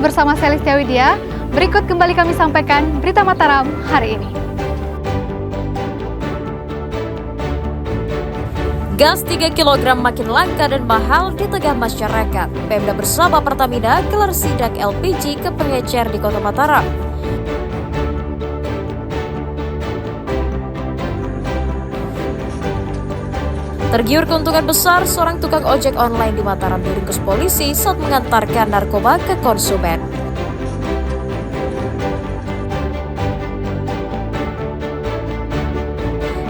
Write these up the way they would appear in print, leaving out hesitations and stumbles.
Masih bersama Celestia Widya, berikut kembali kami sampaikan berita Mataram hari ini. Gas 3 kg makin langka dan mahal di tengah masyarakat. Pemda bersama Pertamina gelar sidak LPG ke pengecer di Kota Mataram. Tergiur keuntungan besar, seorang tukang ojek online di Mataram diringkus polisi saat mengantarkan narkoba ke konsumen.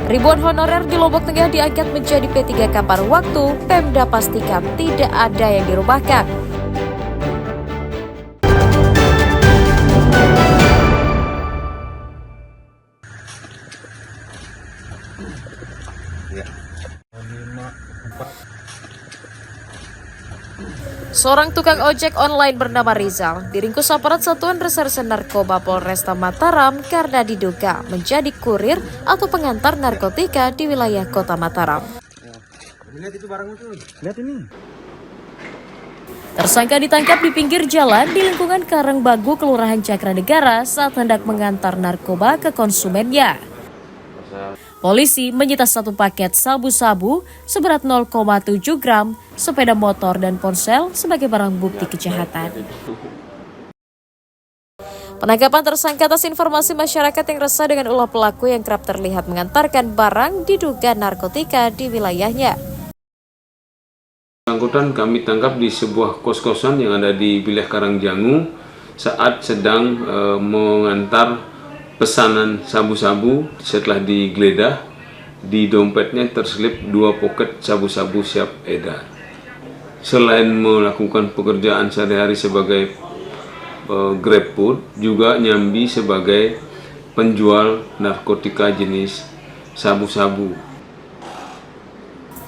Ribuan honorer di Lombok Tengah diangkat menjadi P3K paruh waktu. Pemda pastikan tidak ada yang dirumahkan. Seorang tukang ojek online bernama Rizal diringkus aparat Satuan Reserse Narkoba Polresta Mataram karena diduga menjadi kurir atau pengantar narkotika di wilayah Kota Mataram. Lihat itu barang itu. Lihat ini. Tersangka ditangkap di pinggir jalan di lingkungan Karangbagu, Kelurahan Cakranegara saat hendak mengantar narkoba ke konsumennya. Polisi menyita 1 paket sabu-sabu seberat 0,7 gram, sepeda motor dan ponsel sebagai barang bukti kejahatan. Penangkapan tersangka atas informasi masyarakat yang resah dengan ulah pelaku yang kerap terlihat mengantarkan barang diduga narkotika di wilayahnya. Bersangkutan kami tangkap di sebuah kos-kosan yang ada di wilayah Karangjangu saat sedang mengantar pesanan sabu-sabu. Setelah digeledah, di dompetnya terselip 2 poket sabu-sabu siap edar. Selain melakukan pekerjaan sehari-hari sebagai GrabFood, juga nyambi sebagai penjual narkotika jenis sabu-sabu.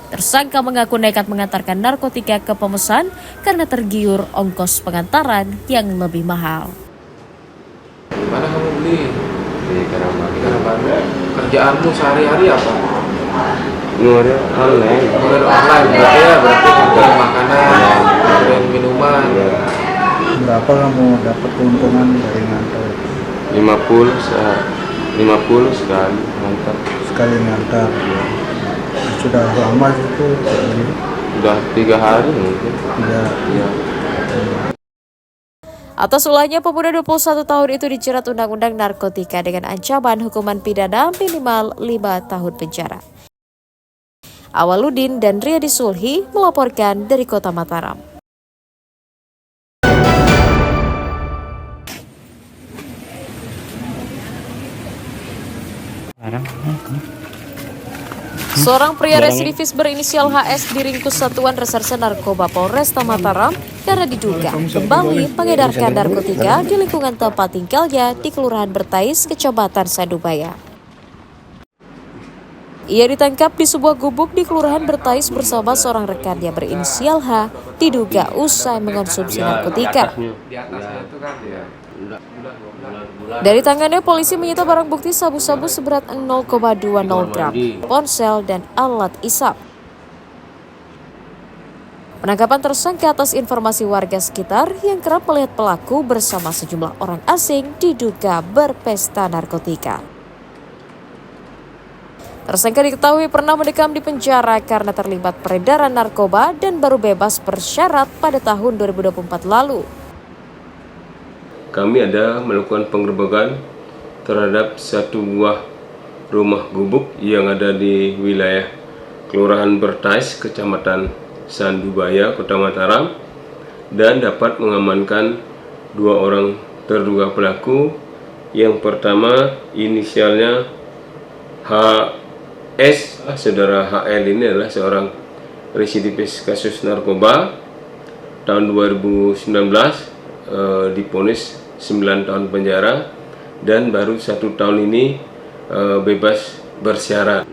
Tersangka mengaku nekat mengantarkan narkotika ke pemesan karena tergiur ongkos pengantaran yang lebih mahal. Mana kamu beli? Di Karangbagu. Kerjaanmu sehari-hari apa? Ngurus online. Order online berarti nganterin makanan, nganterin minuman. Berapa kamu dapat keuntungan dari ngantar? 50 sekali ngantar. Sekali ngantar. Sudah lama itu ini? Udah 3 hari mungkin. Iya. Atas ulahnya, pemuda 21 tahun itu dijerat Undang-Undang Narkotika dengan ancaman hukuman pidana minimal 5 tahun penjara. Awaludin dan Riyadi Sulhi melaporkan dari Kota Mataram. Seorang pria residivis berinisial HS diringkus Satuan Reserse Narkoba Polresta Mataram karena diduga kembali mengedarkan narkotika di lingkungan tempat tinggalnya di Kelurahan Bertais, Kecamatan Sandubaya. Ia ditangkap di sebuah gubuk di Kelurahan Bertais bersama seorang rekannya berinisial H, diduga usai mengonsumsi narkotika. Dari tangannya, polisi menyita barang bukti sabu-sabu seberat 0,20 gram, ponsel, dan alat isap. Penangkapan tersangka atas informasi warga sekitar yang kerap melihat pelaku bersama sejumlah orang asing diduga berpesta narkotika. Tersangka diketahui pernah mendekam di penjara karena terlibat peredaran narkoba dan baru bebas bersyarat pada tahun 2024 lalu. Kami ada melakukan penggerbekan terhadap 1 buah rumah gubuk yang ada di wilayah Kelurahan Bertais, Kecamatan Sandubaya, Kota Mataram, dan dapat mengamankan 2 orang terduga pelaku. Yang pertama inisialnya HS, saudara HL ini adalah seorang residivis kasus narkoba. Tahun 2019 divonis 9 tahun penjara dan baru 1 tahun ini bebas bersyarat.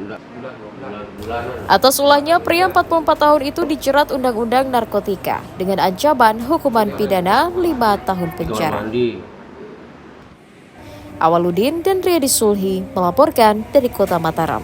Atas ulahnya, pria 44 tahun itu dijerat Undang-Undang Narkotika dengan ancaman hukuman pidana 5 tahun penjara. Awaludin dan Riyadi Sulhi melaporkan dari Kota Mataram.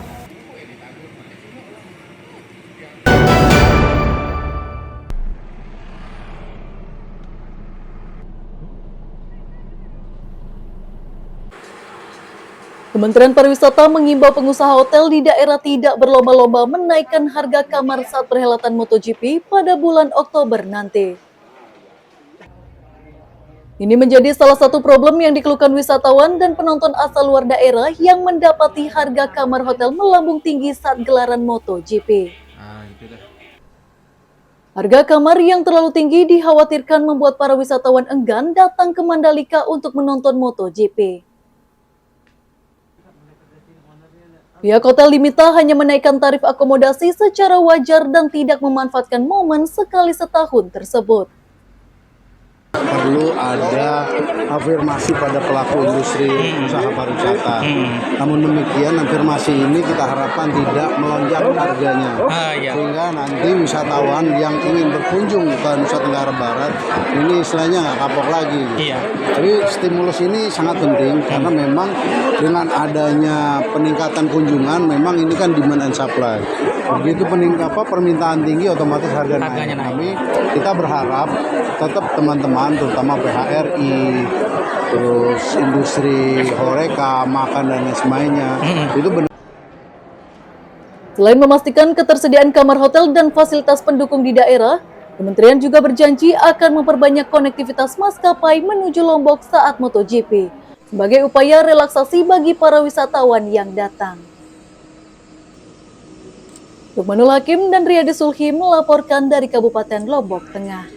Kementerian Pariwisata mengimbau pengusaha hotel di daerah tidak berlomba-lomba menaikkan harga kamar saat perhelatan MotoGP pada bulan Oktober nanti. Ini menjadi salah satu problem yang dikeluhkan wisatawan dan penonton asal luar daerah yang mendapati harga kamar hotel melambung tinggi saat gelaran MotoGP. Harga kamar yang terlalu tinggi dikhawatirkan membuat para wisatawan enggan datang ke Mandalika untuk menonton MotoGP. Pihak hotel diminta hanya menaikkan tarif akomodasi secara wajar dan tidak memanfaatkan momen sekali setahun tersebut. Perlu ada afirmasi pada pelaku industri usaha pariwisata. Namun demikian, afirmasi ini kita harapkan tidak melonjak harganya. Sehingga nanti wisatawan yang ingin berkunjung ke Nusa Tenggara Barat, ini istilahnya nggak kapok lagi. Tapi stimulus ini sangat penting karena memang dengan adanya peningkatan kunjungan, memang ini kan demand and supply. Begitu permintaan tinggi, otomatis harga naik. Kita berharap tetap teman-teman, terutama PHRI, terus industri horeca, makan dan lain sebagainya, itu benar. Selain memastikan ketersediaan kamar hotel dan fasilitas pendukung di daerah, kementerian juga berjanji akan memperbanyak konektivitas maskapai menuju Lombok saat MotoGP, sebagai upaya relaksasi bagi para wisatawan yang datang. Lukmanul Hakim dan Riyadi Sulhi melaporkan dari Kabupaten Lombok Tengah.